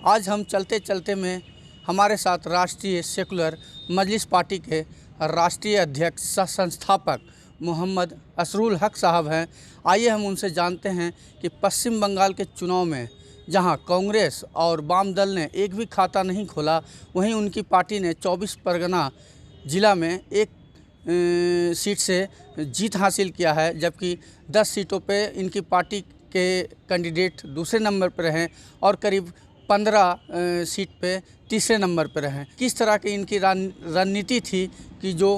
आज हम चलते चलते में हमारे साथ राष्ट्रीय सेकुलर मजलिस पार्टी के राष्ट्रीय अध्यक्ष सह संस्थापक मोहम्मद असरुल हक साहब हैं। आइए हम उनसे जानते हैं कि पश्चिम बंगाल के चुनाव में जहां कांग्रेस और वाम दल ने एक भी खाता नहीं खोला, वहीं उनकी पार्टी ने 24 परगना जिला में एक सीट से जीत हासिल किया है, जबकि 10 सीटों पे इनकी पार्टी के कैंडिडेट दूसरे नंबर पर हैं और करीब 15 सीट पे तीसरे नंबर पर हैं। किस तरह की इनकी रणनीति थी कि जो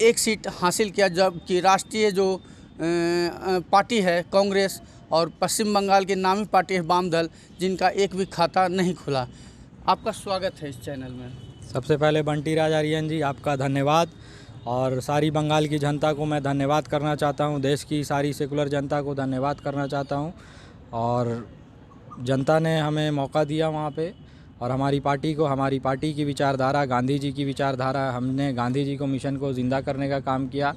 एक सीट हासिल किया, जबकि राष्ट्रीय जो पार्टी है कांग्रेस और पश्चिम बंगाल की नामी पार्टी है वाम दल, जिनका एक भी खाता नहीं खुला। आपका स्वागत है इस चैनल में। सबसे पहले बंटी राज आर्यन जी, आपका धन्यवाद और सारी बंगाल की जनता को मैं धन्यवाद करना चाहता हूं। देश की सारी सेकुलर जनता को धन्यवाद करना चाहता हूं और जनता ने हमें मौका दिया वहां पे, और हमारी पार्टी की विचारधारा, गांधी जी की विचारधारा, हमने गांधी जी को मिशन को ज़िंदा करने का काम किया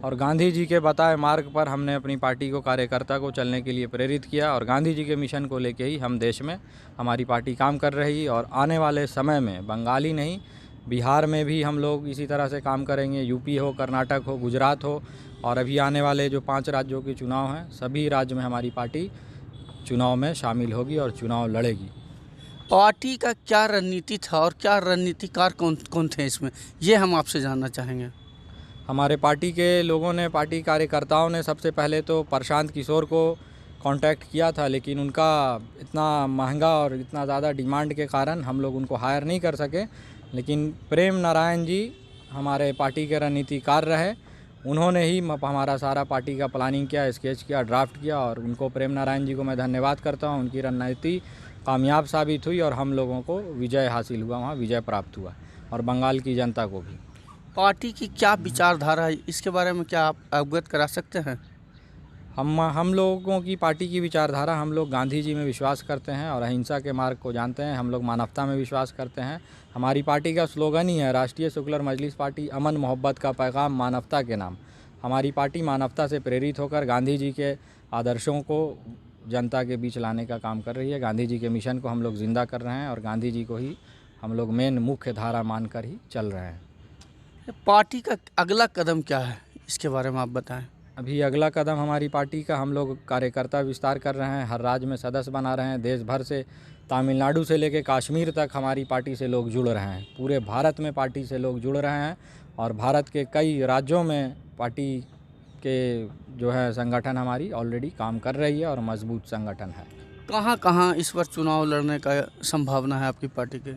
और गांधी जी के बताए मार्ग पर हमने अपनी पार्टी को, कार्यकर्ता को चलने के लिए प्रेरित किया और गांधी जी के मिशन को लेके ही हम देश में हमारी पार्टी काम कर रही। और आने वाले समय में बंगाल ही नहीं, बिहार में भी हम लोग इसी तरह से काम करेंगे। यूपी हो, कर्नाटक हो, गुजरात हो, और अभी आने वाले जो 5 राज्यों के चुनाव हैं, सभी राज्य में हमारी पार्टी चुनाव में शामिल होगी और चुनाव लड़ेगी। पार्टी का क्या रणनीति था और क्या रणनीतिकार कौन कौन थे इसमें, ये हम आपसे जानना चाहेंगे। हमारे पार्टी के लोगों ने, पार्टी कार्यकर्ताओं ने सबसे पहले तो प्रशांत किशोर को कांटेक्ट किया था, लेकिन उनका इतना महंगा और इतना ज़्यादा डिमांड के कारण हम लोग उनको हायर नहीं कर सके। लेकिन प्रेम नारायण जी हमारे पार्टी के रणनीतिकार रहे, उन्होंने ही हमारा सारा पार्टी का प्लानिंग किया, स्केच किया, ड्राफ्ट किया, और उनको, प्रेम नारायण जी को मैं धन्यवाद करता हूँ। उनकी रणनीति कामयाब साबित हुई और हम लोगों को विजय हासिल हुआ, वहाँ विजय प्राप्त हुआ, और बंगाल की जनता को भी। पार्टी की क्या विचारधारा है, इसके बारे में क्या आप अवगत करा सकते हैं। हम लोगों की पार्टी की विचारधारा, हम लोग गांधी जी में विश्वास करते हैं और अहिंसा के मार्ग को जानते हैं। हम लोग मानवता में विश्वास करते हैं। हमारी पार्टी का स्लोगन ही है, राष्ट्रीय सेकुलर मजलिस पार्टी, अमन मोहब्बत का पैगाम, मानवता के नाम। हमारी पार्टी मानवता से प्रेरित होकर गांधी जी के आदर्शों को जनता के बीच लाने का काम कर रही है। गांधी जी के मिशन को हम लोग ज़िंदा कर रहे हैं और गांधी जी को ही हम लोग मेन मुख्य धारा मानकर ही चल रहे हैं। पार्टी का अगला कदम क्या है, इसके बारे में आप बताएं। अभी अगला कदम हमारी पार्टी का, हम लोग कार्यकर्ता विस्तार कर रहे हैं, हर राज्य में सदस्य बना रहे हैं। देश भर से, तमिलनाडु से लेकर कश्मीर तक हमारी पार्टी से लोग जुड़ रहे हैं। पूरे भारत में पार्टी से लोग जुड़ रहे हैं और भारत के कई राज्यों में पार्टी के जो है संगठन हमारी ऑलरेडी काम कर रही है और मजबूत संगठन है। कहाँ कहाँ इस बार चुनाव लड़ने का संभावना है आपकी पार्टी के।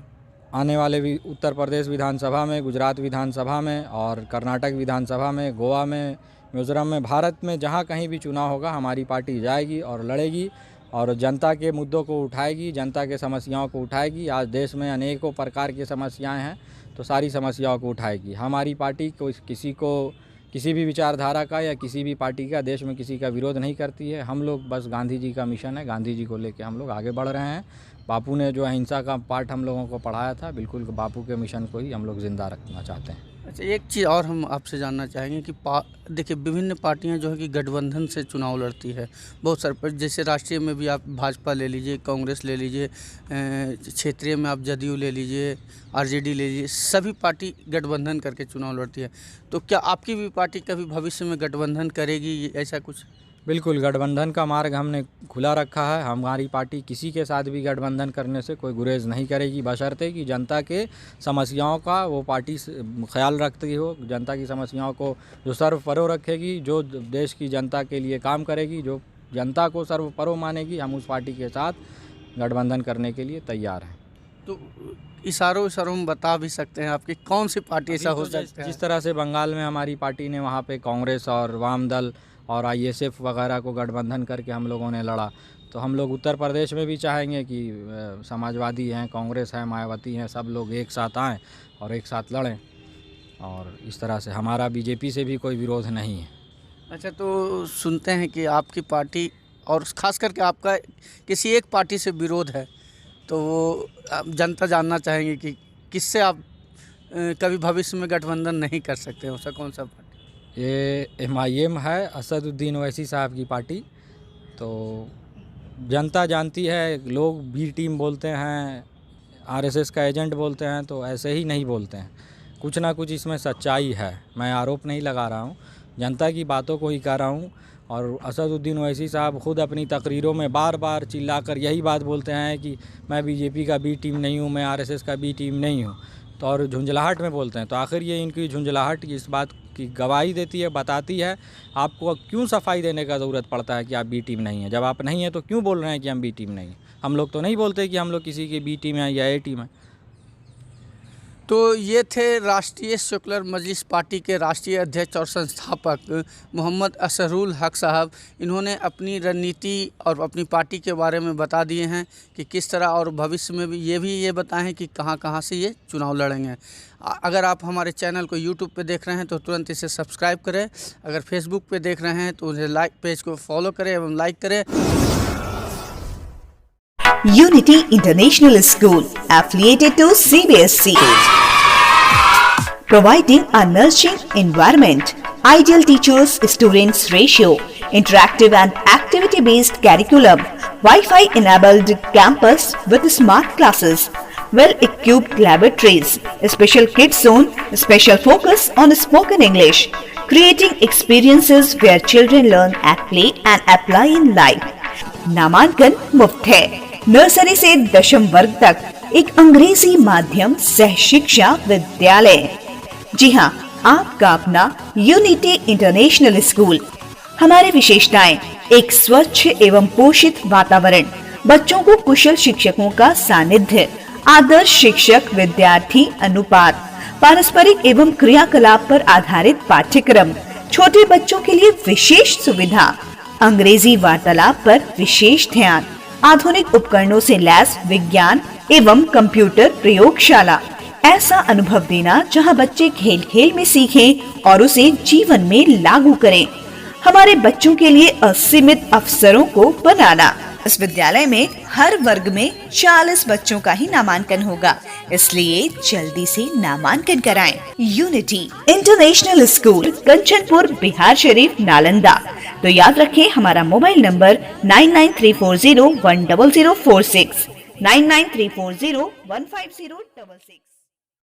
आने वाले भी उत्तर प्रदेश विधानसभा में, गुजरात विधानसभा में और कर्नाटक विधानसभा में, गोवा में, मिजोरम में, भारत में जहाँ कहीं भी चुनाव होगा हमारी पार्टी जाएगी और लड़ेगी और जनता के मुद्दों को उठाएगी, जनता के समस्याओं को उठाएगी। आज देश में अनेकों प्रकार की समस्याएं हैं, तो सारी समस्याओं को उठाएगी। हमारी पार्टी को किसी भी विचारधारा का या किसी भी पार्टी का, देश में किसी का विरोध नहीं करती है। हम लोग बस गांधी जी का मिशन है, गांधी जी को लेकर हम लोग आगे बढ़ रहे हैं। बापू ने जो अहिंसा का पाठ हम लोगों को पढ़ाया था, बिल्कुल बापू के मिशन को ही हम लोग ज़िंदा रखना चाहते हैं। अच्छा, एक चीज़ और हम आपसे जानना चाहेंगे कि देखिए, विभिन्न पार्टियां जो है कि गठबंधन से चुनाव लड़ती है बहुत सारे पर, जैसे राष्ट्रीय में भी आप भाजपा ले लीजिए, कांग्रेस ले लीजिए, क्षेत्रीय में आप जदयू ले लीजिए, आरजेडी ले लीजिए, सभी पार्टी गठबंधन करके चुनाव लड़ती है। तो क्या आपकी भी पार्टी कभी भविष्य में गठबंधन करेगी, ऐसा कुछ। बिल्कुल, गठबंधन का मार्ग हमने खुला रखा है। हमारी पार्टी किसी के साथ भी गठबंधन करने से कोई गुरेज नहीं करेगी, बशर्ते कि जनता के समस्याओं का वो पार्टी ख्याल रखती हो, जनता की समस्याओं को जो सर्वपरो रखेगी, जो देश की जनता के लिए काम करेगी, जो जनता को सर्वपरो मानेगी, हम उस पार्टी के साथ गठबंधन करने के लिए तैयार हैं। तो इशारों में बता भी सकते हैं आपकी कौन सी पार्टी ऐसा हो सकता है। जिस तरह से बंगाल में हमारी पार्टी ने वहाँ पे कांग्रेस और वाम दल और ISF वगैरह को गठबंधन करके हम लोगों ने लड़ा, तो हम लोग उत्तर प्रदेश में भी चाहेंगे कि समाजवादी हैं, कांग्रेस है, मायावती हैं, सब लोग एक साथ आएँ और एक साथ लड़ें। और इस तरह से हमारा BJP से भी कोई विरोध नहीं है। अच्छा, तो सुनते हैं कि आपकी पार्टी और ख़ास करके आपका किसी एक पार्टी से विरोध है, तो वो जनता जानना चाहेंगे कि किससे आप कभी भविष्य में गठबंधन नहीं कर सकते, उसका कौन सा पार्टी। ये MIM है, असदुद्दीन ओवैसी साहब की पार्टी। तो जनता जानती है, लोग बी टीम बोलते हैं, आरएसएस का एजेंट बोलते हैं, तो ऐसे ही नहीं बोलते हैं। कुछ ना कुछ इसमें सच्चाई है। मैं आरोप नहीं लगा रहा हूँ, जनता की बातों को ही कह रहा हूँ। और असदुद्दीन ओवैसी साहब खुद अपनी तकरीरों में बार बार चिल्लाकर यही बात बोलते हैं कि मैं बीजेपी का बी टीम नहीं हूँ, मैं आरएसएस का बी टीम नहीं हूँ, तो और झुंझलाहट में बोलते हैं। तो आखिर ये इनकी झुंझलाहट इस बात की गवाही देती है, बताती है आपको क्यों सफाई देने का ज़रूरत पड़ता है कि आप बी टीम नहीं हैं। जब आप नहीं हैं तो क्यों बोल रहे हैं कि हम बी टीम नहीं हैं। हम लोग तो नहीं बोलते कि हम लोग किसी की बी टीम है या ए टीम है। तो ये थे राष्ट्रीय सेकुलर मजलिस पार्टी के राष्ट्रीय अध्यक्ष और संस्थापक मोहम्मद असरुल हक साहब। इन्होंने अपनी रणनीति और अपनी पार्टी के बारे में बता दिए हैं कि किस तरह, और भविष्य में भी ये बताएं कि कहां से ये चुनाव लड़ेंगे। अगर आप हमारे चैनल को यूट्यूब पे देख रहे हैं तो तुरंत इसे सब्सक्राइब करें। अगर फेसबुक पे देख रहे हैं तो उसे पेज को फॉलो करें एवं लाइक करें। Unity International School, affiliated to CBSE, providing a nurturing environment, ideal teachers-students ratio, interactive and activity-based curriculum, Wi-Fi enabled campus with smart classes, well-equipped laboratories, special kids zone, special focus on spoken English, creating experiences where children learn at play and apply in life. नामांकन मुफ्त है। Nursery से 10वीं वर्ग तक एक अंग्रेजी माध्यम सह शिक्षा विद्यालय। जी हाँ, आपका अपना यूनिटी इंटरनेशनल स्कूल। हमारी विशेषताएं: एक स्वच्छ एवं पोषित वातावरण, बच्चों को कुशल शिक्षकों का सानिध्य, आदर्श शिक्षक विद्यार्थी अनुपात, पारस्परिक एवं क्रियाकलाप पर आधारित पाठ्यक्रम, छोटे बच्चों के लिए विशेष सुविधा, अंग्रेजी वार्तालाप पर विशेष ध्यान, आधुनिक उपकरणों से लैस विज्ञान एवं कंप्यूटर प्रयोगशाला। ऐसा अनुभव देना जहां बच्चे खेल खेल में सीखें और उसे जीवन में लागू करें। हमारे बच्चों के लिए असीमित अवसरों को बनाना। इस विद्यालय में हर वर्ग में 40 बच्चों का ही नामांकन होगा, इसलिए जल्दी से नामांकन कराएं। Unity International School, Kanchanpur, Bihar Sharif, Nalanda. तो याद रखें हमारा मोबाइल नंबर 9934010046, 9934015066।